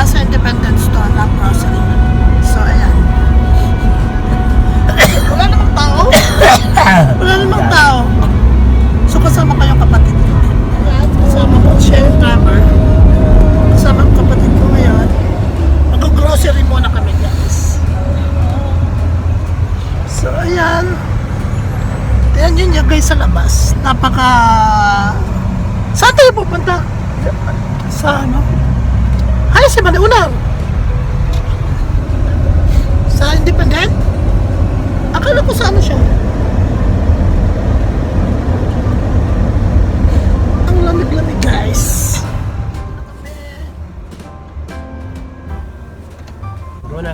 As a independent store, not grocery. So, ayan. Wala namang tao. Wala namang tao. So, kasama ko yung kapatid ko. Ayan, kasama ko, share driver. Kasama ko kapatid ko ngayon. Mag-grocery muna kami, guys. So, ayan. Ayan yun yung guys sa labas. Napaka... Saan tayo pupunta? Sa ano? Ay, si Maniulang. Sa Independent? Akala ko sa ano siya. Ang lamig-lamig guys. Muna.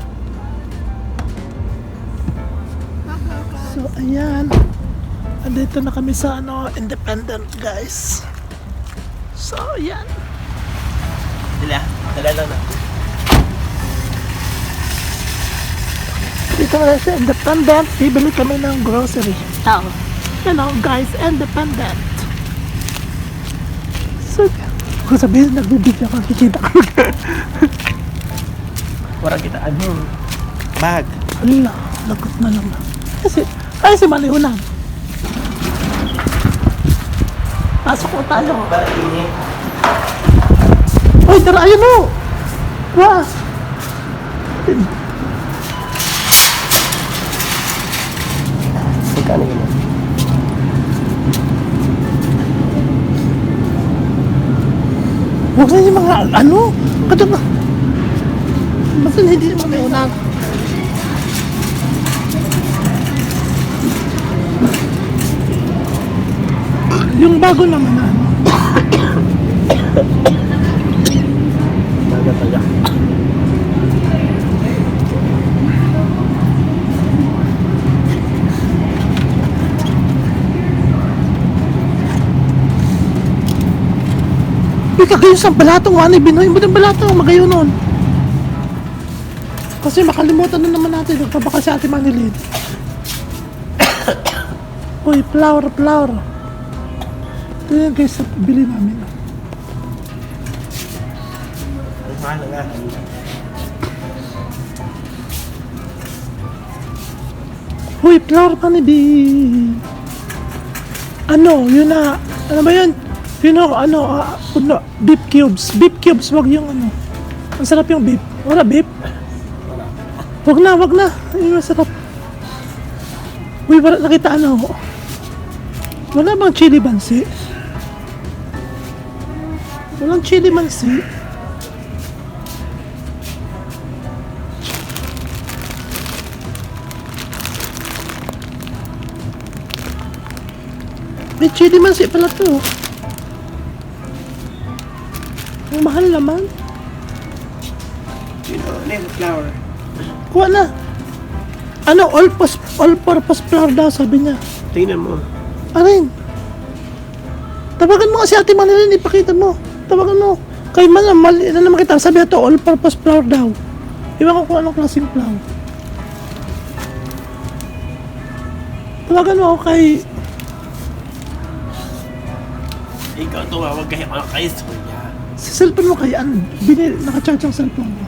So, ayan. Andito na kami sa ano, Independent guys. So, ayan. Dala lang na. Dito na sa Independent. Bibili kami ng grocery. Tao. Hello guys, Independent. So, kung sabihin, nagbibigyan ka, kikita ka. Warang kita, bag. Hala, lagot na naman. Ay, si Maliunan. Pasok ko tayo. Baratini. Uy, tara, ayun mo. Wah. Magkano yun? Huwag na yung mga, ano? Kada ba? Basta hindi naman may unang. Yung bago naman na. Taga. Ika kayo sa balatong wani binoy mo ng balatong magayon nun. Kasi makalimutan na naman natin nagpabaka si Ate Manilin. Uy, flower. Ito yan guys, bili namin. Ang mahal na nga. Uy, flower pa ni B. Ano, yun na. Ano ba yun? Yun ako, beef cubes. Beef cubes, wag yung ano. Ang sarap yung beef. Wala beef? Wag na. Yun masarap. Uy, wala nakita ano. Wala bang chili bansi? Walang chili bansi. May chili bansi pala to. Ang mahal naman. Flour. Kuha na. Ano, all-purpose flour daw, sabi niya. Tingnan mo. Arin. Tawagan mo kasi Ate Manilin, ipakita mo. Tawagan mo. Kay man, mali na naman kita. Sabi ito, all-purpose flour daw. Iwan ko kung anong klaseng flour. Tawagan mo ako kay... Ikaw tumawag kay Sonia. Sa cellphone mo kay ano, nakacharge ang cellphone mo.